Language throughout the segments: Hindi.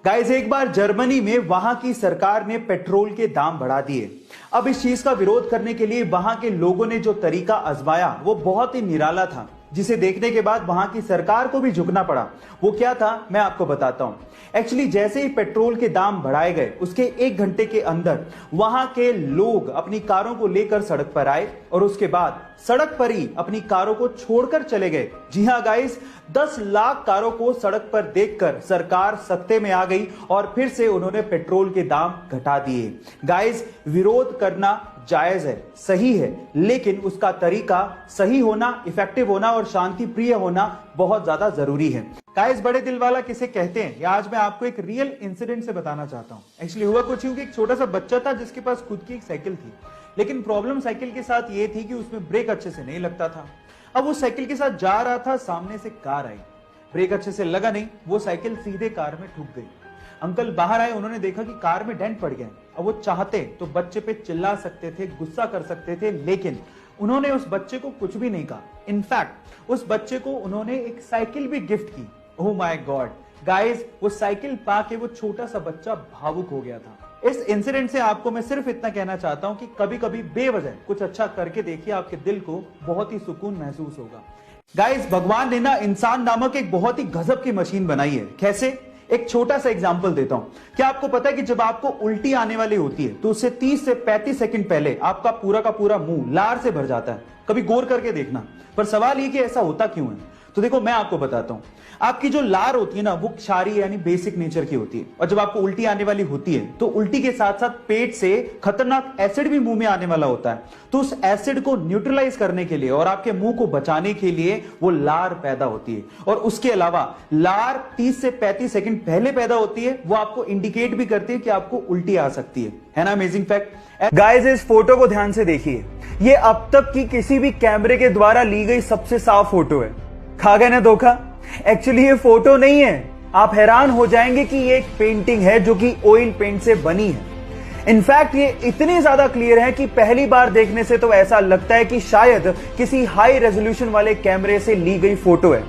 गाइस, एक बार जर्मनी में वहां की सरकार ने पेट्रोल के दाम बढ़ा दिए। अब इस चीज का विरोध करने के लिए वहां के लोगों ने जो तरीका आजमाया वो बहुत ही निराला था, जिसे देखने के बाद वहां की सरकार को भी झुकना पड़ा। वो क्या था, मैं आपको बताता हूं। एक्चुअली जैसे ही पेट्रोल के दाम बढ़ाए गए उसके 1 घंटे के अंदर वहां के लोग अपनी कारों को लेकर सड़क पर आए और उसके बाद सड़क पर ही अपनी कारों को छोड़कर चले गए। जी हां गाइस, 10 लाख कारों को सड़क पर देखकर सरकार सत्ते में आ गई और फिर से उन्होंने पेट्रोल के दाम घटा दिए। गाइस, विरोध करना जायज है, सही है, लेकिन उसका तरीका सही होना, इफेक्टिव होना और शांति प्रिय होना बहुत ज्यादा जरूरी है। गाइस, बड़े दिल वाला किसे कहते हैं, या आज मैं आपको एक रियल इंसिडेंट से बताना चाहता हूं। एक्चुअली हुआ कुछ यूं कि एक छोटा सा बच्चा था जिसके पास खुद की एक साइकिल थी, लेकिन प्रॉब्लम साइकिल के साथ ये थी कि उसमें ब्रेक अच्छे से नहीं लगता था। अब वो साइकिल के साथ जा रहा था, सामने से कार आई, ब्रेक अच्छे से लगा नहीं, वो साइकिल सीधे कार में ठुक गई। अंकल बाहर आए, उन्होंने देखा कि कार में डेंट पड़ गया। अब वो चाहते तो बच्चे पे चिल्ला सकते थे, गुस्सा कर सकते थे, लेकिन उन्होंने उस बच्चे को कुछ भी नहीं कहा। इनफैक्ट उस बच्चे को उन्होंने एक साइकिल भी गिफ्ट की। ओह माय गॉड गाइस, वो साइकिल पाके वो छोटा सा बच्चा भावुक हो गया था। इस इंसिडेंट से आपको मैं सिर्फ इतना कहना चाहता हूं कि कभी कभी बेवजह कुछ अच्छा करके देखिए, आपके दिल को बहुत ही सुकून महसूस होगा। गाइस, भगवान ने ना इंसान नामक एक बहुत ही गजब की मशीन बनाई है। कैसे? एक छोटा सा एग्जांपल देता हूं। क्या आपको पता है कि जब आपको उल्टी आने वाली होती है तो उससे 30 से 35 सेकंड पहले आपका पूरा का पूरा मुंह लार से भर जाता है? कभी गौर करके देखना। पर सवाल ये कि ऐसा होता क्यों है? तो देखो, मैं आपको बताता हूं। आपकी जो लार होती है ना, वो क्षारीय यानी बेसिक नेचर की होती है, और जब आपको उल्टी आने वाली होती है तो उल्टी के साथ साथ पेट से खतरनाक एसिड भी मुंह में आने वाला होता है। तो उस एसिड को न्यूट्रलाइज करने के लिए और आपके मुंह को बचाने के लिए वो लार पैदा होती है। और उसके अलावा लार 30 से 35 सेकंड पहले पैदा होती है, वो आपको इंडिकेट भी करती है कि आपको उल्टी आ सकती है ना? Amazing fact. गाइस, इस फोटो को ध्यान से देखिए, ये अब तक की किसी भी कैमरे के द्वारा ली गई सबसे साफ फोटो है। खा गए ना धोखा? एक्चुअली ये फोटो नहीं है, आप हैरान हो जाएंगे कि ये एक पेंटिंग है जो कि ऑयल पेंट से बनी है। इनफैक्ट ये इतनी ज्यादा क्लियर है कि पहली बार देखने से तो ऐसा लगता है कि शायद किसी हाई रेजोल्यूशन वाले कैमरे से ली गई फोटो है।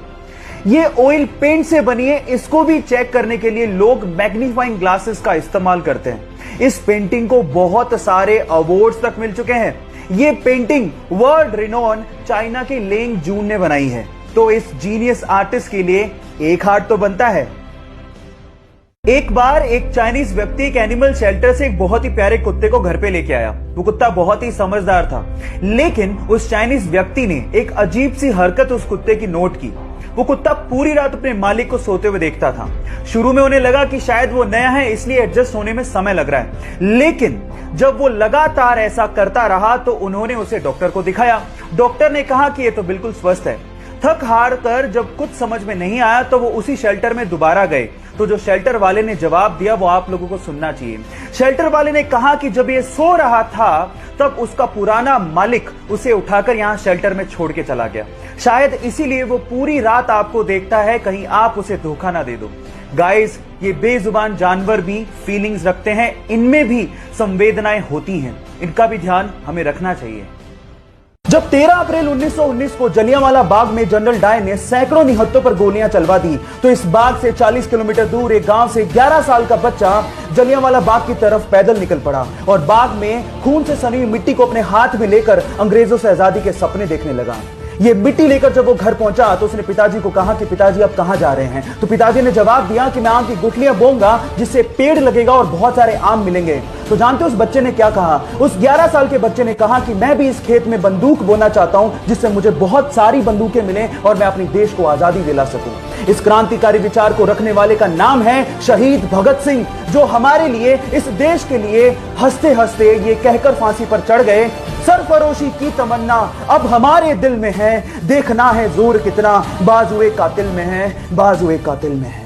ये ऑयल पेंट से बनी है, इसको भी चेक करने के लिए लोग मैग्नीफाइंग ग्लासेस का इस्तेमाल करते हैं। इस पेंटिंग को बहुत सारे अवार्ड्स तक मिल चुके हैं। ये पेंटिंग वर्ल्ड रिनोन चाइना के लेंग जून ने बनाई है। तो इस जीनियस आर्टिस्ट के लिए एक हार्ट तो बनता है। एक बार एक चाइनीज व्यक्ति एक एनिमल शेल्टर से एक बहुत ही प्यारे कुत्ते को घर पे लेके आया। वो कुत्ता बहुत ही समझदार था, लेकिन उस चाइनीज व्यक्ति ने एक अजीब सी हरकत उस कुत्ते की नोट की। वो कुत्ता पूरी रात अपने मालिक को सोते हुए देखता था। शुरू में उन्हें लगा कि शायद वो नया है, इसलिए एडजस्ट होने में समय लग रहा है, लेकिन जब वो लगातार ऐसा करता रहा तो उन्होंने उसे डॉक्टर को दिखाया। डॉक्टर ने कहा कि ये तो बिल्कुल स्वस्थ है। थक हार कर जब कुछ समझ में नहीं आया तो वो उसी शेल्टर में दोबारा गए। तो जो शेल्टर वाले ने जवाब दिया वो आप लोगों को सुनना चाहिए। शेल्टर वाले ने कहा कि जब ये सो रहा था तब उसका पुराना मालिक उसे उठाकर यहां शेल्टर में छोड़ के चला गया। शायद इसीलिए वो पूरी रात आपको देखता है, कहीं आप उसे धोखा ना दे दो। गाइस, ये बेजुबान जानवर भी फीलिंग्स रखते हैं, इनमें भी संवेदनाएं होती हैं, इनका भी ध्यान हमें रखना चाहिए। जब 13 अप्रैल 1919 को जलियांवाला बाग में जनरल डायर ने सैकड़ों निहत्तों पर गोलियां चलवा दी, तो इस बाग से 40 किलोमीटर दूर एक गांव से 11 साल का बच्चा जलियांवाला बाग की तरफ पैदल निकल पड़ा और बाग में खून से सनी हुई मिट्टी को अपने हाथ में लेकर अंग्रेजों से आजादी के सपने देखने लगा। ये मिट्टी लेकर जब वो घर पहुंचा तो उसने पिताजी को कहा कि पिताजी आप कहां जा रहे हैं? तो पिताजी ने जवाब दिया कि मैं आम की गुठलियां बोऊंगा, जिससे पेड़ लगेगा और बहुत सारे आम मिलेंगे। तो जानते हो उस बच्चे ने क्या कहा? उस 11 साल के बच्चे ने कहा कि मैं भी इस खेत में बंदूक बोना चाहता हूं, जिससे मुझे बहुत सारी बंदूकें मिलें और मैं अपने देश को आजादी दिला सकूं। इस क्रांतिकारी विचार को रखने वाले का नाम है शहीद भगत सिंह, जो हमारे लिए, इस देश के लिए हंसते हंसते ये कहकर फांसी पर चढ़ गए, सरफरोशी की तमन्ना अब हमारे दिल में है, देखना है जोर कितना बाजुए कातिल में है, बाजुए कातिल में है।